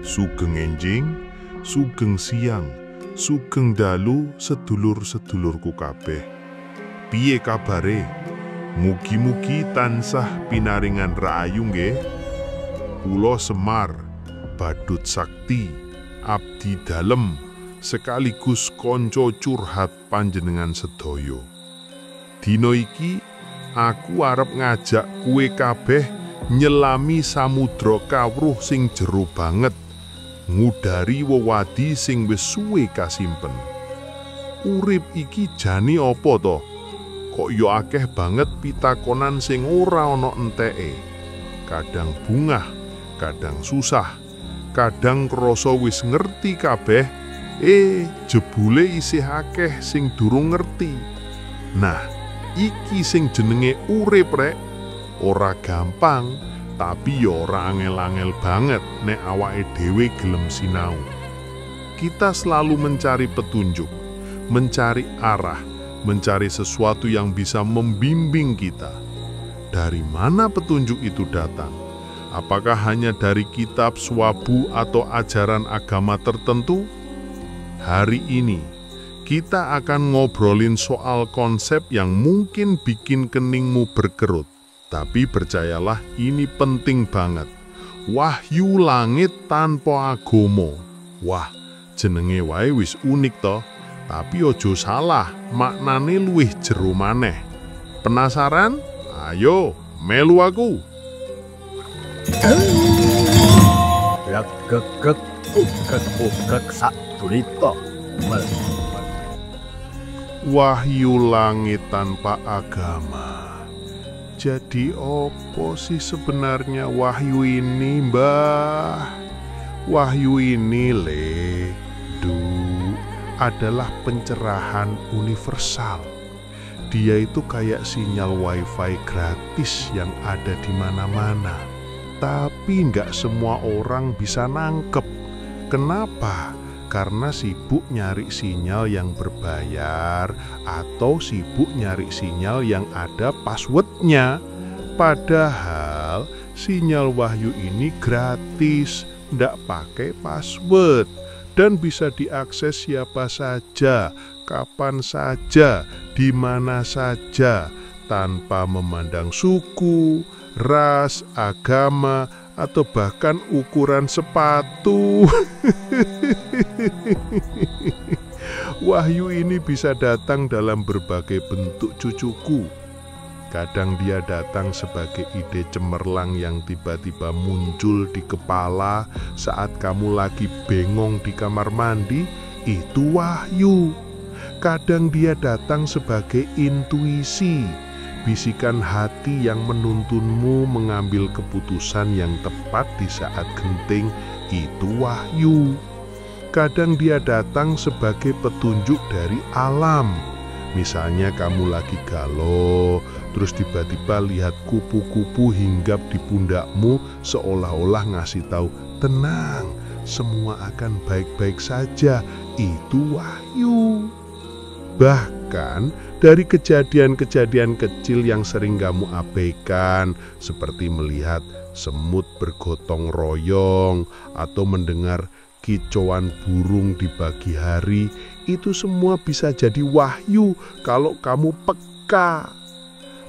Sugeng enjing, sugeng siang, sugeng dalu sedulur-sedulurku kabeh. Piye kabare? Mugi-mugi tansah pinaringan rahayu nggih. Kula Semar, badut sakti, abdi dalem, sekaligus konco curhat panjenengan sedaya. Dina iki aku arep ngajak kowe kabeh nyelami samudra kawruh sing jero banget, ngudari wewadi sing wis suwe kasimpen. Urip iki jane apa to? Kok yo akeh banget pitakonan sing ora ana enteke. Kadang bungah, kadang susah, kadang krasa wis ngerti kabeh, jebule isih akeh sing durung ngerti. Nah, iki sing jenenge urip rek. Ora gampang, tapi yo ora angel-angel banget nek awake dhewe gelem sinau. Kita selalu mencari petunjuk, mencari arah, mencari sesuatu yang bisa membimbing kita. Dari mana petunjuk itu datang? Apakah hanya dari kitab swabu atau ajaran agama tertentu? Hari ini kita akan ngobrolin soal konsep yang mungkin bikin keningmu berkerut. Tapi percayalah, ini penting banget. Wahyu langit tanpa agomo. Wah, jenenge wae wis unik toh. Tapi ojo salah, maknane luwih jero maneh. Penasaran? Ayo, melu aku. Wahyu langit tanpa agama. Jadi opo sih sebenarnya wahyu ini, Mbah? Wahyu ini adalah pencerahan universal. Dia itu kayak sinyal wifi gratis yang ada di mana-mana. Tapi nggak semua orang bisa nangkep. Kenapa? Karena sibuk nyari sinyal yang berbayar atau sibuk nyari sinyal yang ada passwordnya. Padahal sinyal wahyu ini gratis, ndak pakai password, dan bisa diakses siapa saja, kapan saja, di mana saja, tanpa memandang suku, ras, agama, atau bahkan ukuran sepatu. Wahyu ini bisa datang dalam berbagai bentuk cucuku. Kadang dia datang sebagai ide cemerlang yang tiba-tiba muncul di kepala saat kamu lagi bengong di kamar mandi, itu wahyu. Kadang dia datang sebagai intuisi, bisikan hati yang menuntunmu mengambil keputusan yang tepat di saat genting, itu wahyu. Kadang dia datang sebagai petunjuk dari alam. Misalnya kamu lagi galau, terus tiba-tiba lihat kupu-kupu hinggap di pundakmu seolah-olah ngasih tahu, tenang, semua akan baik-baik saja, itu wahyu. Bahkan dari kejadian-kejadian kecil yang sering kamu abaikan, seperti melihat semut bergotong royong atau mendengar kicauan burung di pagi hari, itu semua bisa jadi wahyu kalau kamu peka.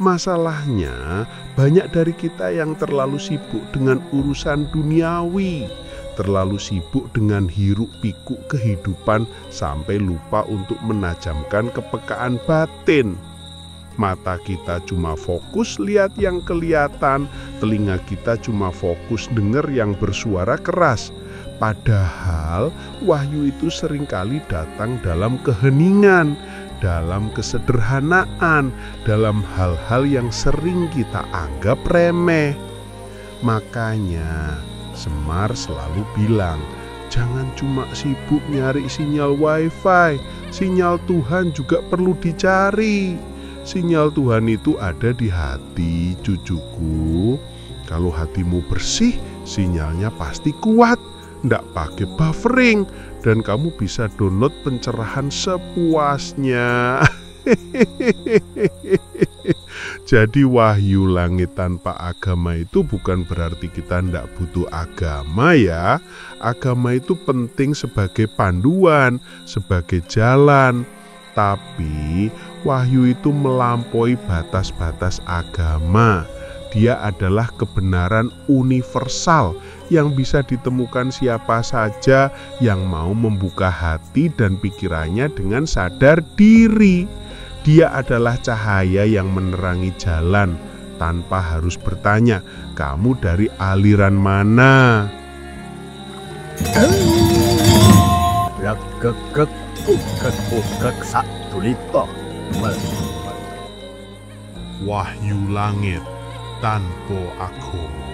Masalahnya, banyak dari kita yang terlalu sibuk dengan urusan duniawi, terlalu sibuk dengan hiruk-pikuk kehidupan sampai lupa untuk menajamkan kepekaan batin. Mata kita cuma fokus lihat yang kelihatan, telinga kita cuma fokus dengar yang bersuara keras. Padahal wahyu itu seringkali datang dalam keheningan, dalam kesederhanaan, dalam hal-hal yang sering kita anggap remeh. Makanya Semar selalu bilang, jangan cuma sibuk nyari sinyal wifi, sinyal Tuhan juga perlu dicari. Sinyal Tuhan itu ada di hati, cucuku. Kalau hatimu bersih, sinyalnya pasti kuat, ndak pakai buffering, dan kamu bisa download pencerahan sepuasnya. Jadi wahyu langit tanpa agama itu bukan berarti kita tidak butuh agama ya. Agama itu penting sebagai panduan, sebagai jalan. Tapi wahyu itu melampaui batas-batas agama. Dia adalah kebenaran universal yang bisa ditemukan siapa saja yang mau membuka hati dan pikirannya dengan sadar diri. Dia adalah cahaya yang menerangi jalan tanpa harus bertanya, kamu dari aliran mana? Wahyu langit tanpa agama.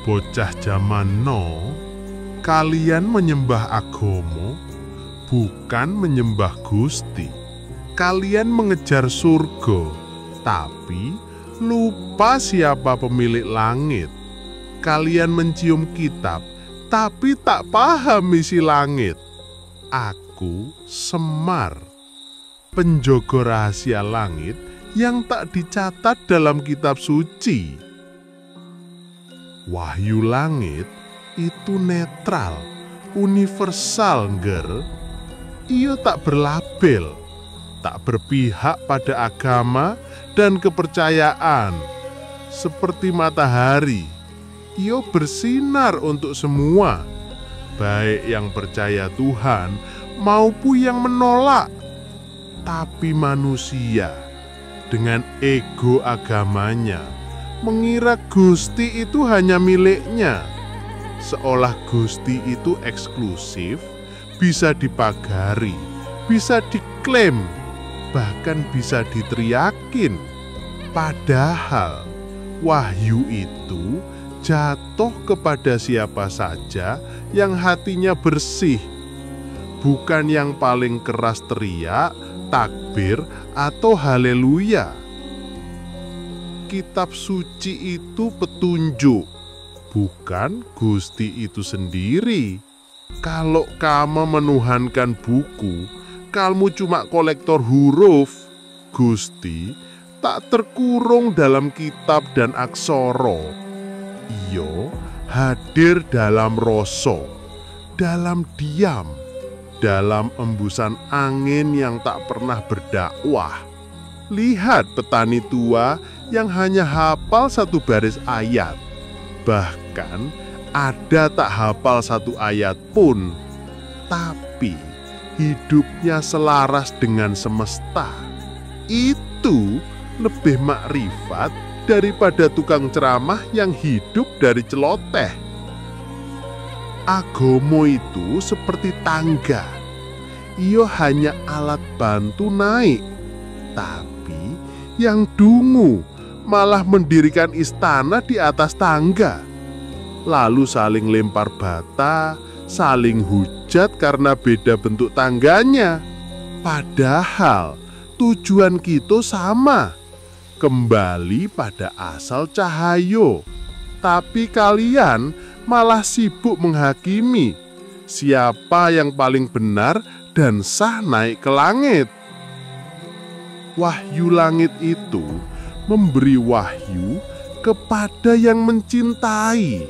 Bocah zaman no, kalian menyembah agama, bukan menyembah Gusti. Kalian mengejar surga, tapi lupa siapa pemilik langit. Kalian mencium kitab, tapi tak paham isi langit. Aku Semar, penjaga rahasia langit yang tak dicatat dalam kitab suci. Wahyu langit itu netral, universal, ngger. Ia tak berlabel, tak berpihak pada agama dan kepercayaan. Seperti matahari, ia bersinar untuk semua, baik yang percaya Tuhan maupun yang menolak. Tapi manusia dengan ego agamanya mengira Gusti itu hanya miliknya, seolah Gusti itu eksklusif, bisa dipagari, bisa diklaim, bahkan bisa diteriakin. Padahal wahyu itu jatuh kepada siapa saja yang hatinya bersih, bukan yang paling keras teriak, takbir, atau haleluya. Kitab suci itu petunjuk, bukan Gusti itu sendiri. Kalau kamu menuhankan buku, kamu cuma kolektor huruf. Gusti tak terkurung dalam kitab dan aksara. Iyo hadir dalam rasa, dalam diam, dalam embusan angin yang tak pernah berdakwah. Lihat petani tua yang hanya hafal satu baris ayat, bahkan ada tak hafal satu ayat pun, tapi hidupnya selaras dengan semesta. Itu lebih makrifat daripada tukang ceramah yang hidup dari celoteh. Agama itu seperti tangga, ia hanya alat bantu naik. Tapi yang dungu malah mendirikan istana di atas tangga, lalu saling lempar bata, saling hujat karena beda bentuk tangganya. Padahal tujuan kita sama, kembali pada asal cahaya. Tapi kalian malah sibuk menghakimi siapa yang paling benar dan sah naik ke langit. Wahyu langit itu memberi wahyu kepada yang mencintai,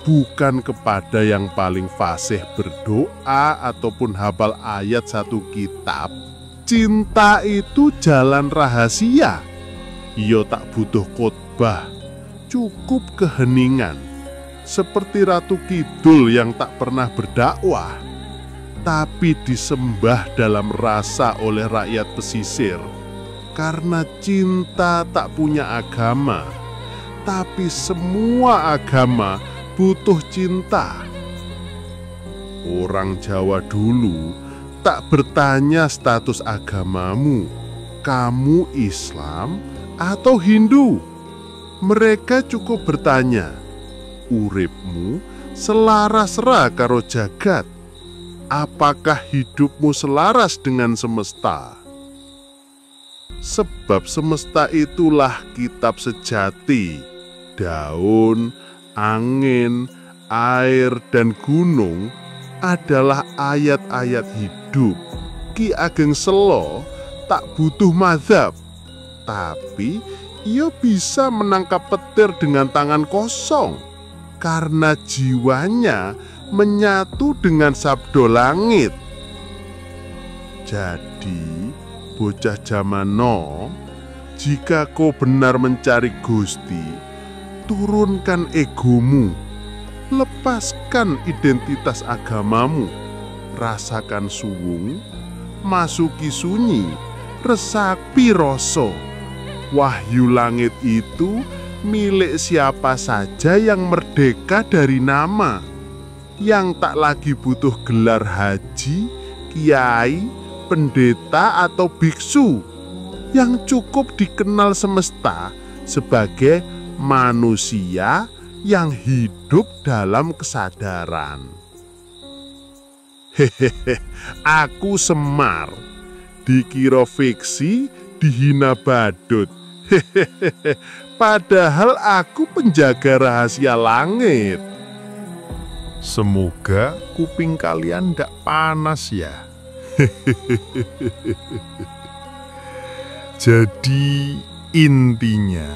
bukan kepada yang paling fasih berdoa ataupun hafal ayat satu kitab. Cinta itu jalan rahasia. Ia tak butuh khotbah, cukup keheningan. Seperti Ratu Kidul yang tak pernah berdakwah, tapi disembah dalam rasa oleh rakyat pesisir. Karena cinta tak punya agama, tapi semua agama butuh cinta. Orang Jawa dulu tak bertanya status agamamu, kamu Islam atau Hindu. Mereka cukup bertanya, uripmu selaras-ra karo jagat? Apakah hidupmu selaras dengan semesta? Sebab semesta itulah kitab sejati. Daun, angin, air, dan gunung adalah ayat-ayat hidup. Ki Ageng Selo tak butuh mazhab, tapi ia bisa menangkap petir dengan tangan kosong karena jiwanya menyatu dengan sabdo langit. Jadi, bocah zaman now, jika kau benar mencari Gusti, turunkan egomu, lepaskan identitas agamamu, rasakan suwung, masuki sunyi, resapi rasa. Wahyu langit itu milik siapa saja yang merdeka dari nama, yang tak lagi butuh gelar haji, kiai, pendeta atau biksu, yang cukup dikenal semesta sebagai manusia yang hidup dalam kesadaran. Hehehe, aku Semar, dikira fiksi, dihina badut. Hehehe, padahal aku penjaga rahasia langit. Semoga kuping kalian ndak panas ya. Jadi intinya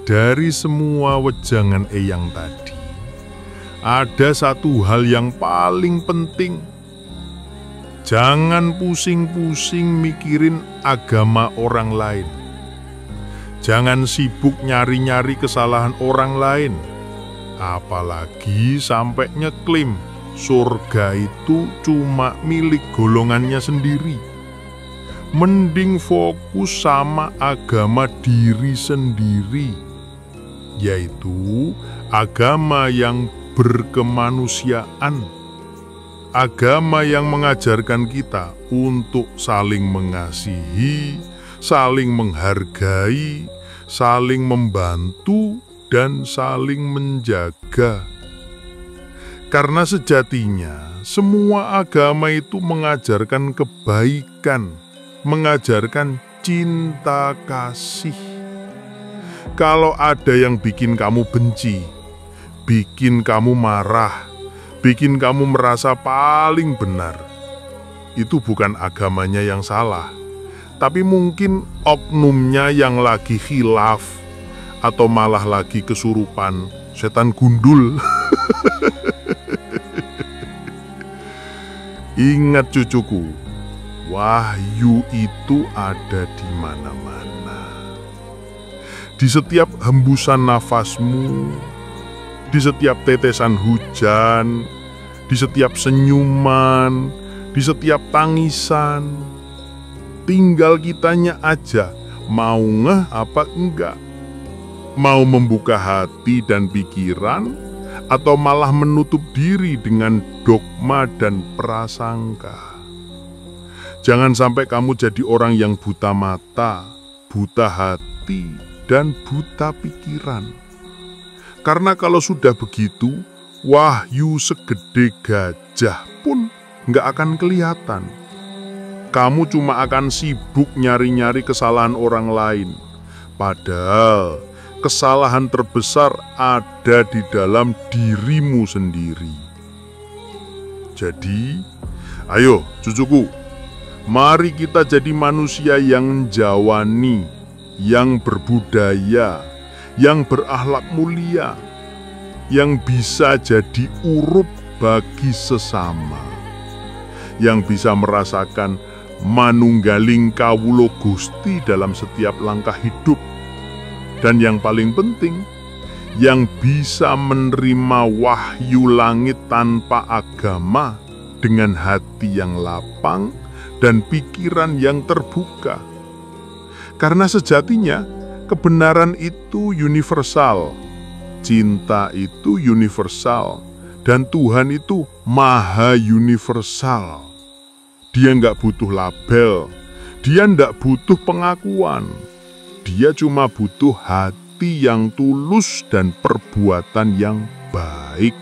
dari semua wejangan Eyang tadi, ada satu hal yang paling penting. Jangan pusing-pusing mikirin agama orang lain. Jangan sibuk nyari-nyari kesalahan orang lain. Apalagi sampai ngeklaim surga itu cuma milik golongannya sendiri. Mending fokus sama agama diri sendiri, yaitu agama yang berkemanusiaan. Agama yang mengajarkan kita untuk saling mengasihi, saling menghargai, saling membantu, dan saling menjaga. Karena sejatinya semua agama itu mengajarkan kebaikan, mengajarkan cinta kasih. Kalau ada yang bikin kamu benci, bikin kamu marah, bikin kamu merasa paling benar, itu bukan agamanya yang salah, tapi mungkin oknumnya yang lagi khilaf atau malah lagi kesurupan setan gundul. Ingat cucuku, wahyu itu ada di mana-mana. Di setiap hembusan nafasmu, di setiap tetesan hujan, di setiap senyuman, di setiap tangisan. Tinggal kitanya aja mau ngeh apa enggak. Mau membuka hati dan pikiran, atau malah menutup diri dengan dogma dan prasangka. Jangan sampai kamu jadi orang yang buta mata, buta hati, dan buta pikiran. Karena kalau sudah begitu, wahyu segede gajah pun nggak akan kelihatan. Kamu cuma akan sibuk nyari-nyari kesalahan orang lain. Padahal kesalahan terbesar ada di dalam dirimu sendiri. Jadi, ayo cucuku, mari kita jadi manusia yang jawani, yang berbudaya, yang berakhlak mulia, yang bisa jadi urup bagi sesama, yang bisa merasakan manunggaling kawula Gusti dalam setiap langkah hidup, dan yang paling penting, yang bisa menerima wahyu langit tanpa agama dengan hati yang lapang dan pikiran yang terbuka. Karena sejatinya kebenaran itu universal, cinta itu universal, dan Tuhan itu maha universal. Dia nggak butuh label, dia nggak butuh pengakuan. Dia cuma butuh hati yang tulus dan perbuatan yang baik.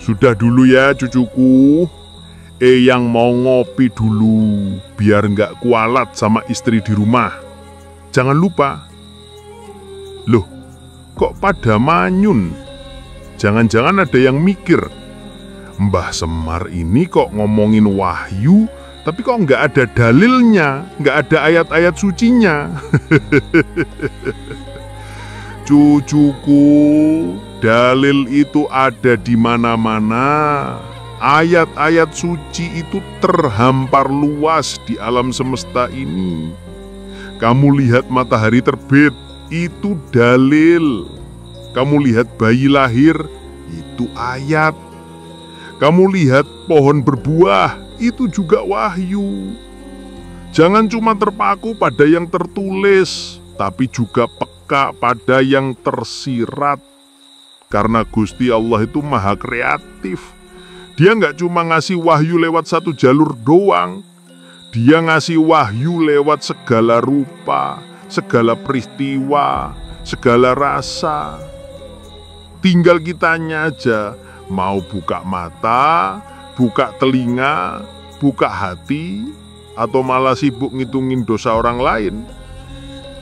Sudah dulu ya cucuku, Eyang mau ngopi dulu, biar nggak kualat sama istri di rumah. Jangan lupa. Loh, kok pada manyun? Jangan-jangan ada yang mikir, Mbah Semar ini kok ngomongin wahyu, Tapi kok nggak ada dalilnya, nggak ada ayat-ayat sucinya. Cucuku, dalil itu ada di mana-mana. Ayat-ayat suci itu terhampar luas di alam semesta ini. Kamu lihat matahari terbit, itu dalil. Kamu lihat bayi lahir, itu ayat. Kamu lihat pohon berbuah, itu juga wahyu. Jangan cuma terpaku pada yang tertulis, tapi juga peka pada yang tersirat. Karena Gusti Allah itu maha kreatif. Dia nggak cuma ngasih wahyu lewat satu jalur doang. Dia ngasih wahyu lewat segala rupa, segala peristiwa, segala rasa. Tinggal kitanya aja mau buka mata, buka telinga, buka hati, atau malah sibuk ngitungin dosa orang lain.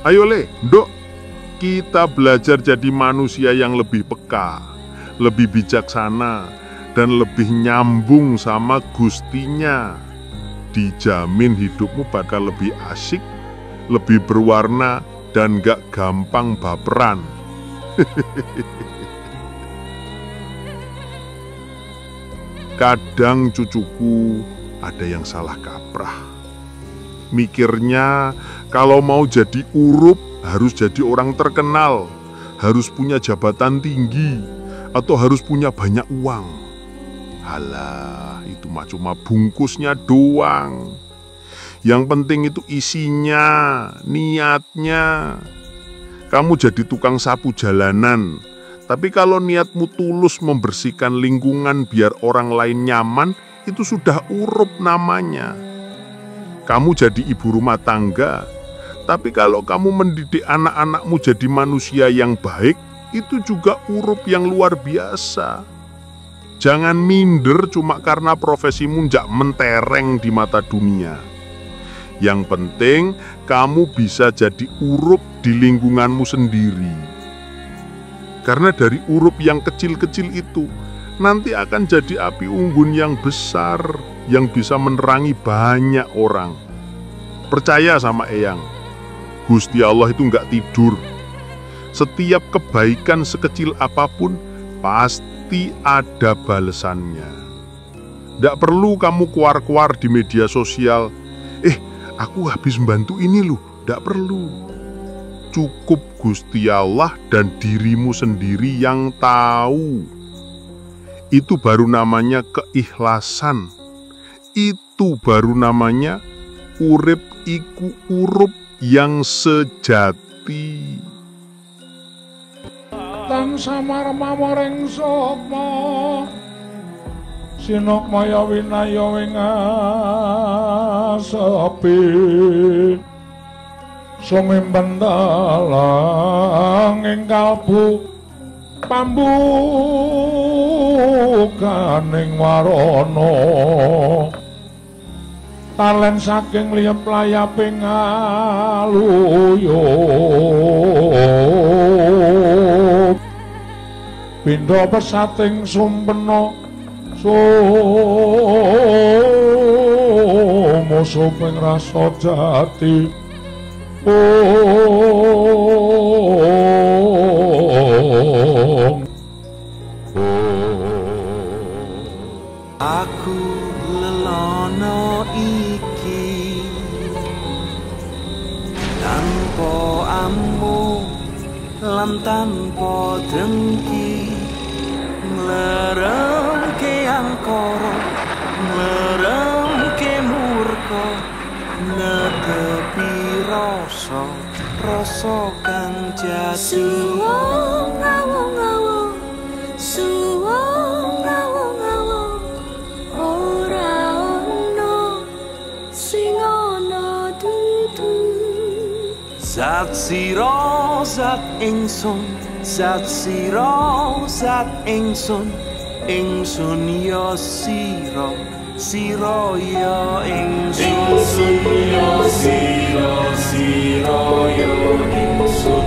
Ayo Dok, kita belajar jadi manusia yang lebih peka, lebih bijaksana, dan lebih nyambung sama Gustinya. Dijamin hidupmu bakal lebih asik, lebih berwarna, dan gak gampang baperan. Kadang cucuku ada yang salah kaprah. Mikirnya kalau mau jadi urup harus jadi orang terkenal, harus punya jabatan tinggi, atau harus punya banyak uang. Halah, itu mah cuma bungkusnya doang. Yang penting itu isinya, niatnya. Kamu jadi tukang sapu jalanan, tapi kalau niatmu tulus membersihkan lingkungan biar orang lain nyaman, itu sudah urup namanya. Kamu jadi ibu rumah tangga, tapi kalau kamu mendidik anak-anakmu jadi manusia yang baik, itu juga urup yang luar biasa. Jangan minder cuma karena profesimu nggak mentereng di mata dunia. Yang penting kamu bisa jadi urup di lingkunganmu sendiri. Karena dari urup yang kecil-kecil itu nanti akan jadi api unggun yang besar yang bisa menerangi banyak orang. Percaya sama Eyang, Gusti Allah itu nggak tidur. Setiap kebaikan sekecil apapun pasti ada balasannya. Nggak perlu kamu kuar-kuar di media sosial. Aku habis membantu ini loh. Nggak perlu. Cukup Gusti Allah dan dirimu sendiri yang tahu. Itu baru namanya keikhlasan. Itu baru namanya urip iku urup yang sejati. Tan samar mamareng sapa sinok maya winaya wing asepi sumimpen dalang ing kalbu pambukaning warana talen saking liyep layaping aluyup pindha pesating sumpena musuh ping rasa jati aku lelono iki tanpa ammu lan tanpa dengki ngleremke angkara ngleremke murka netepi rasa kang jati suwung ngawung-ngawung suwung ngawung-ngawung ora ono sing ana dudu zat sira zat ingsun zat sira zat ingsun ya sira sira ya ingsun ya sira ya ingsun